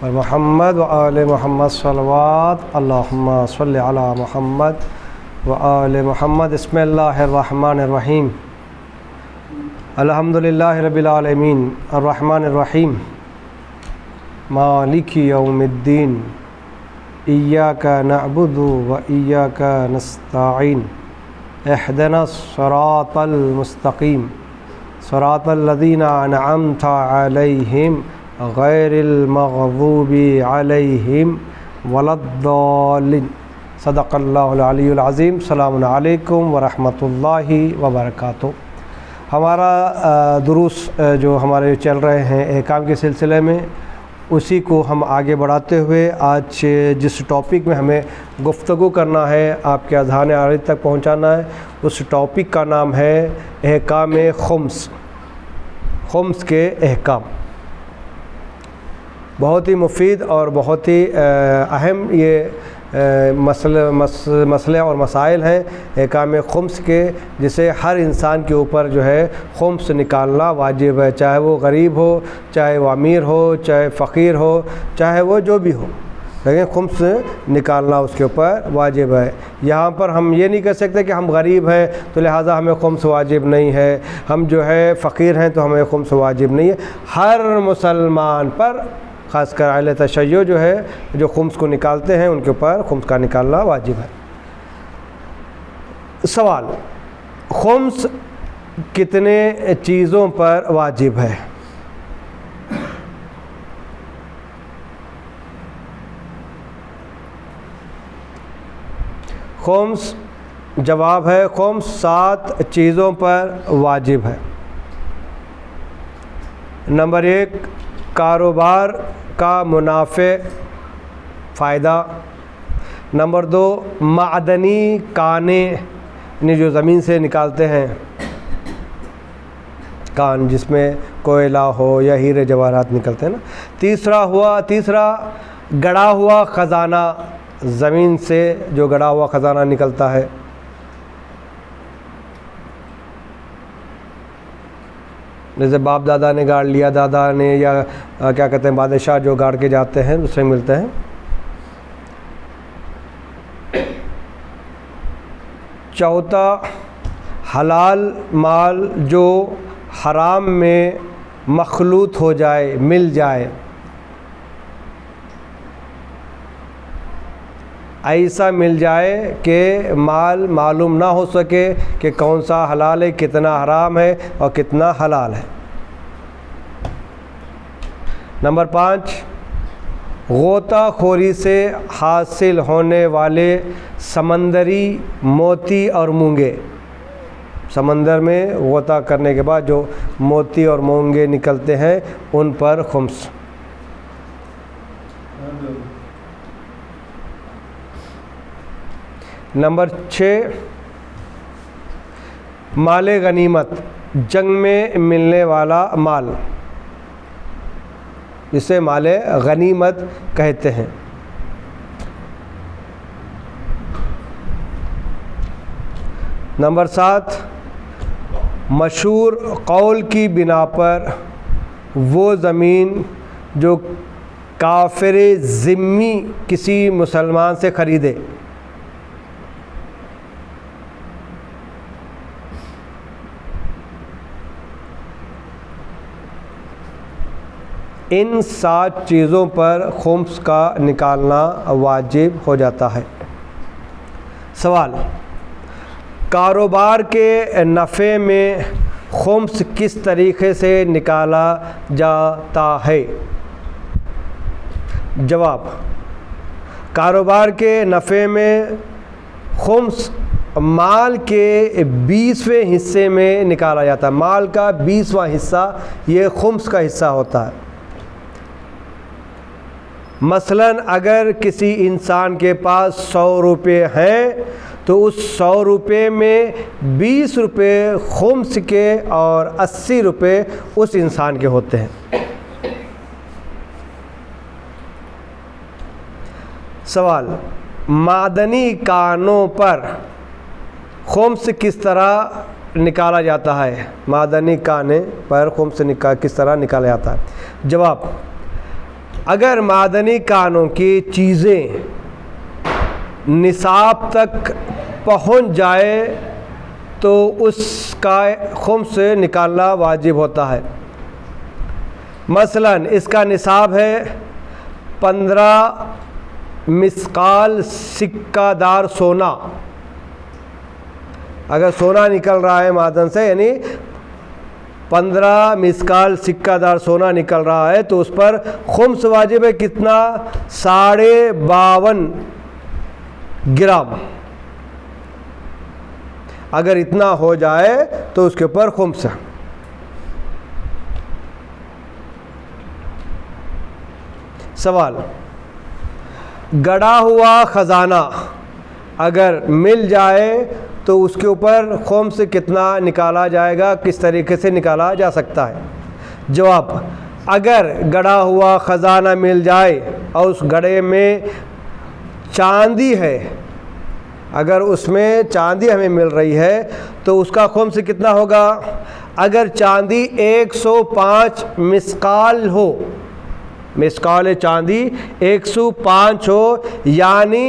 اور محمد و آل محمد صلوات اللہم صلی علی محمد و آل محمد. بسم اللہ الرحمن الرحیم. الحمدللہ رب العالمین الرحمن الرحیم مالک یوم الدین. ایاک نعبد و ایاک نستعین. اہدنا الصراط المستقیم صراط الذین انعمت علیہم غیر المغضوب علیہم ولا الضالین. صدق اللہ العلی العظیم. السلام علیکم ورحمۃ اللہ وبرکاتہ. ہمارا دروس جو ہمارے چل رہے ہیں احکام کے سلسلے میں، اسی کو ہم آگے بڑھاتے ہوئے آج جس ٹاپک میں ہمیں گفتگو کرنا ہے، آپ کے اذہان عارض تک پہنچانا ہے، اس ٹاپک کا نام ہے احکام خمس. خمس کے احکام بہت ہی مفید اور بہت ہی اہم یہ مسئلے اور مسائل ہیں احکام خمس کے، جسے ہر انسان کے اوپر جو ہے خمس نکالنا واجب ہے، چاہے وہ غریب ہو، چاہے وہ امیر ہو، چاہے فقیر ہو، چاہے وہ جو بھی ہو، لیکن خمس نکالنا اس کے اوپر واجب ہے. یہاں پر ہم یہ نہیں کہہ سکتے کہ ہم غریب ہیں تو لہٰذا ہمیں خمس واجب نہیں ہے، ہم جو ہے فقیر ہیں تو ہمیں خمس واجب نہیں ہے. ہر مسلمان پر، خاص کر اہل تشیع جو ہے جو خمس کو نکالتے ہیں، ان کے اوپر خمس کا نکالنا واجب ہے. سوال: خمس کتنے چیزوں پر واجب ہے؟ خمس جواب ہے خمس 7 چیزوں پر واجب ہے. نمبر 1، کاروبار کا منافع فائدہ. نمبر 2، معدنی کانیں، یعنی جو زمین سے نکالتے ہیں کان، جس میں کوئلہ ہو یا ہیرے جواہرات نکلتے ہیں نا. تیسرا گڑا ہوا خزانہ، زمین سے جو گڑا ہوا خزانہ نکلتا ہے. جیسے باپ دادا نے گاڑ لیا، دادا نے، یا کیا کہتے ہیں بادشاہ جو گاڑ کے جاتے ہیں اس سے ملتے ہیں. چوتھا، حلال مال جو حرام میں مخلوط ہو جائے، مل جائے، ایسا مل جائے کہ مال معلوم نہ ہو سکے کہ کون سا حلال ہے، کتنا حرام ہے اور کتنا حلال ہے. نمبر 5، غوطہ خوری سے حاصل ہونے والے سمندری موتی اور مونگے. سمندر میں غوطہ کرنے کے بعد جو موتی اور مونگے نکلتے ہیں ان پر خمس. نمبر 6، مال غنیمت، جنگ میں ملنے والا مال، جسے مال غنیمت کہتے ہیں. نمبر 7، مشہور قول کی بنا پر وہ زمین جو کافر ذمہ کسی مسلمان سے خریدے. ان 7 چیزوں پر خمس کا نکالنا واجب ہو جاتا ہے. سوال: کاروبار کے نفع میں خمس کس طریقے سے نکالا جاتا ہے؟ جواب: کاروبار کے نفع میں خمس مال کے 20ویں حصے میں نکالا جاتا ہے. مال کا 20واں حصہ یہ خمس کا حصہ ہوتا ہے. مثلاً اگر کسی انسان کے پاس 100 روپے ہیں تو اس 100 روپے میں 20 روپے خمس کے اور 80 روپے اس انسان کے ہوتے ہیں. سوال: معدنی کانوں پر خمس کس طرح نکالا جاتا ہے؟ معدنی کانے پر خمس کس طرح نکالا جاتا ہے؟ جواب: اگر معدنی کانوں کی چیزیں نصاب تک پہنچ جائے تو اس کا خمس نکالنا واجب ہوتا ہے۔ مثلا اس کا نصاب ہے 15 مثقال سکہ دار سونا۔ اگر سونا نکل رہا ہے معدن سے، یعنی 15 مثقال سکہ دار سونا نکل رہا ہے، تو اس پر خمس واجب ہے کتنا؟ 52.5 گرام۔ اگر اتنا ہو جائے تو اس کے اوپر خمس ہے۔ سوال، گڑا ہوا خزانہ اگر مل جائے تو اس کے اوپر خمس کتنا نکالا جائے گا؟ کس طریقے سے نکالا جا سکتا ہے؟ جواب، اگر گڑا ہوا خزانہ مل جائے اور اس گڑے میں چاندی ہے، اگر اس میں چاندی ہمیں مل رہی ہے تو اس کا خمس کتنا ہوگا؟ اگر چاندی 105 مثقال ہو، مثقال چاندی 105 ہو، یعنی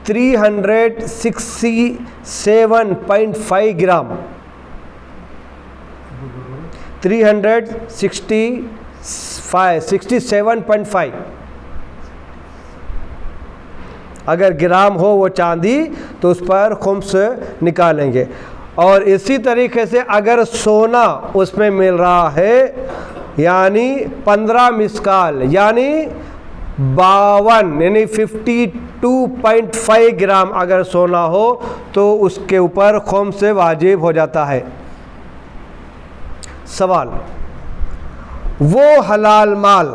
367.5 گرام، 367.5 اگر گرام ہو وہ چاندی تو اس پر خمس نکالیں گے۔ اور اسی طریقے سے اگر سونا اس میں مل رہا ہے، یعنی 15 مثقال یعنی 52 یعنی 52.5 گرام اگر سونا ہو تو اس کے اوپر خمس واجب ہو جاتا ہے۔ سوال، وہ حلال مال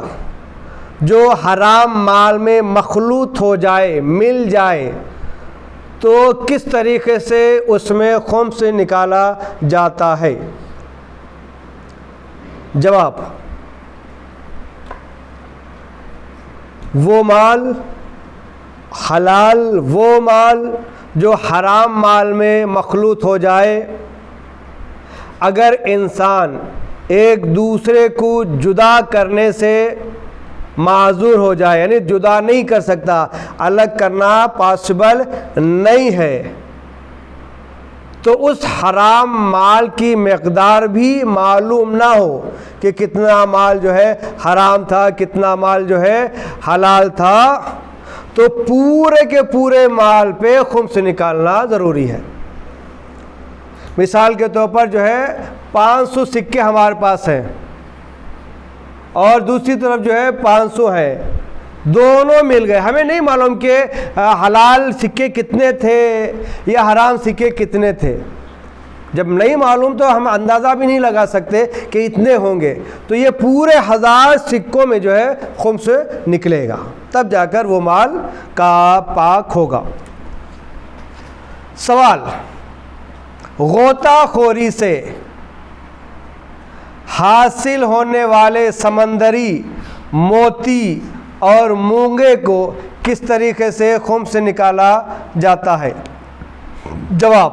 جو حرام مال میں مخلوط ہو جائے، مل جائے، تو کس طریقے سے اس میں خمس نکالا جاتا ہے؟ جواب، وہ مال حلال، وہ مال جو حرام مال میں مخلوط ہو جائے، اگر انسان ایک دوسرے کو جدا کرنے سے معذور ہو جائے، یعنی جدا نہیں کر سکتا، الگ کرنا پاسبل نہیں ہے، تو اس حرام مال کی مقدار بھی معلوم نہ ہو کہ کتنا مال جو ہے حرام تھا، کتنا مال جو ہے حلال تھا، تو پورے کے پورے مال پہ خمس نکالنا ضروری ہے۔ مثال کے طور پر جو ہے 500 سکے ہمارے پاس ہیں اور دوسری طرف جو ہے 500 ہیں، دونوں مل گئے، ہمیں نہیں معلوم کہ حلال سکے کتنے تھے یا حرام سکے کتنے تھے۔ جب نہیں معلوم تو ہم اندازہ بھی نہیں لگا سکتے کہ اتنے ہوں گے، تو یہ پورے 1000 سکوں میں جو ہے خمس نکلے گا، تب جا کر وہ مال کا پاک ہوگا۔ سوال، غوطہ خوری سے حاصل ہونے والے سمندری موتی اور مونگے کو کس طریقے سے خمس نکالا جاتا ہے؟ جواب،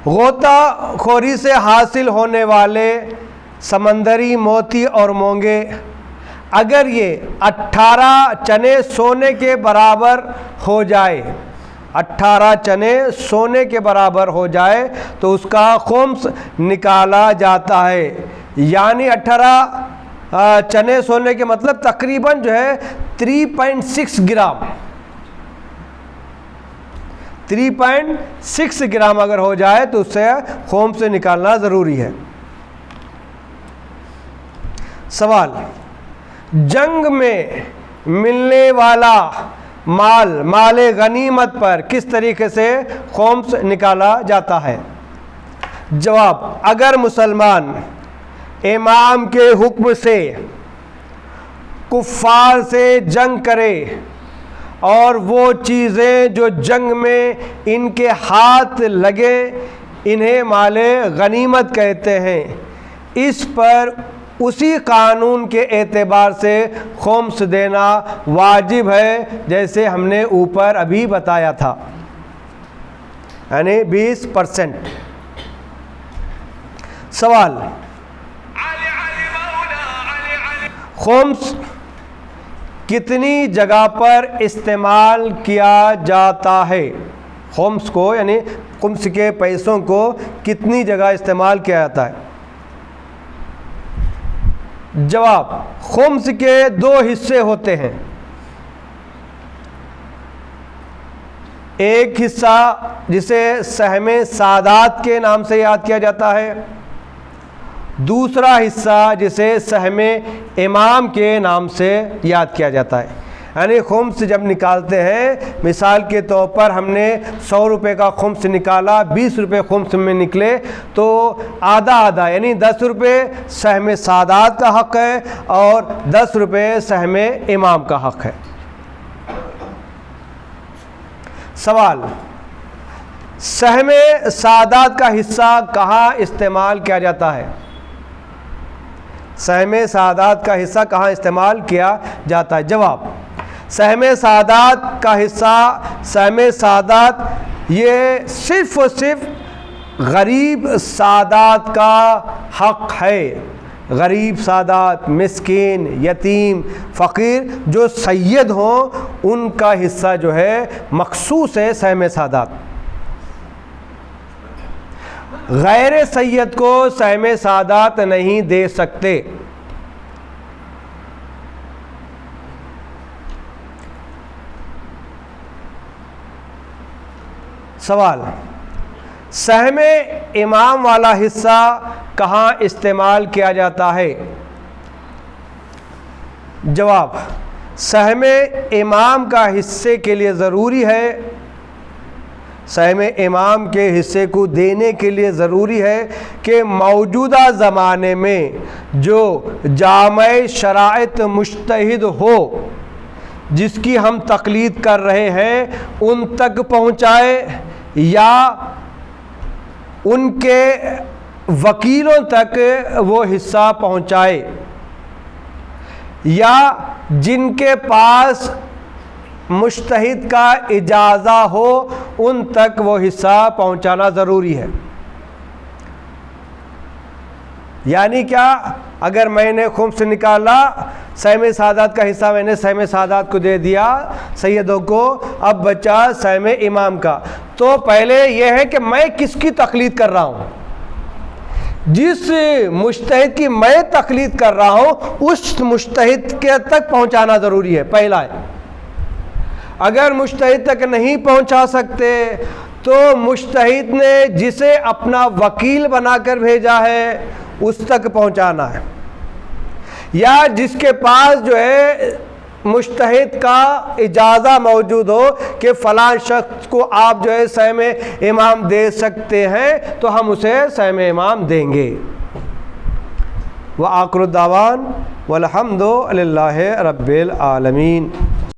غوطہ خوری سے حاصل ہونے والے سمندری موتی اور مونگے اگر یہ 18 چنے سونے کے برابر ہو جائے، 18 چنے سونے کے برابر ہو جائے تو اس کا خمس نکالا جاتا ہے، یعنی 18 چنے سونے کے مطلب تقریباً جو ہے 3.6 گرام، 3.6 گرام اگر ہو جائے تو اس سے خمس نکالنا ضروری ہے۔ سوال، جنگ میں ملنے والا مال غنیمت پر کس طریقے سے خمس نکالا جاتا ہے؟ جواب، اگر مسلمان امام کے حکم سے کفار سے جنگ کرے اور وہ چیزیں جو جنگ میں ان کے ہاتھ لگے انہیں مال غنیمت کہتے ہیں، اس پر اسی قانون کے اعتبار سے خمس دینا واجب ہے، جیسے ہم نے اوپر ابھی بتایا تھا، یعنی 20%۔ خمس کتنی جگہ پر استعمال کیا جاتا ہے؟ خمس کو یعنی خمس کے پیسوں کو کتنی جگہ استعمال کیا جاتا ہے؟ جواب، خمس کے 2 حصے ہوتے ہیں۔ ایک حصہ جسے سہم سعادات کے نام سے یاد کیا جاتا ہے، دوسرا حصہ جسے سہم امام کے نام سے یاد کیا جاتا ہے۔ یعنی خمس جب نکالتے ہیں، مثال کے طور پر ہم نے 100 روپے کا خمس نکالا، 20 روپے خمس میں نکلے تو آدھا آدھا یعنی 10 روپے سہم سعادات کا حق ہے اور 10 روپے سہم امام کا حق ہے۔ سوال، سہم سعادات کا حصہ کہاں استعمال کیا جاتا ہے؟ سہم سعادات کا حصہ کہاں استعمال کیا جاتا ہے؟ جواب، سہم سعادات کا حصہ، سہم سعادات یہ صرف اور صرف غریب سادات کا حق ہے۔ غریب سادات، مسکین، یتیم، فقیر جو سید ہوں ان کا حصہ جو ہے مخصوص ہے سہم سعادات۔ غیر سید کو سہم سعادات نہیں دے سکتے۔ سوال، سہم امام والا حصہ کہاں استعمال کیا جاتا ہے؟ جواب، سہم امام کا حصے کے لیے ضروری ہے، سہم امام کے حصے کو دینے کے لیے ضروری ہے کہ موجودہ زمانے میں جو جامع شرائط مجتہد ہو جس کی ہم تقلید کر رہے ہیں ان تک پہنچائے یا ان کے وکیلوں تک وہ حصہ پہنچائے، یا جن کے پاس مجتہد کا اجازہ ہو ان تک وہ حصہ پہنچانا ضروری ہے۔ یعنی کیا؟ اگر میں نے خمس نکالا، سہم سعادات کا حصہ میں نے سہم سعادات کو دے دیا سیدوں کو، اب بچا سہم امام کا، تو پہلے یہ ہے کہ میں کس کی تقلید کر رہا ہوں؟ جس مجتہد کی میں تقلید کر رہا ہوں اس مجتہد کے تک پہنچانا ضروری ہے، پہلا ہے۔ اگر مجتہد تک نہیں پہنچا سکتے تو مجتہد نے جسے اپنا وکیل بنا کر بھیجا ہے اس تک پہنچانا ہے، یا جس کے پاس جو ہے مجتہد کا اجازہ موجود ہو کہ فلاں شخص کو آپ جو ہے سہم امام دے سکتے ہیں تو ہم اسے سہم امام دیں گے۔ وآخر الدعوان والحمد للہ رب العالمین۔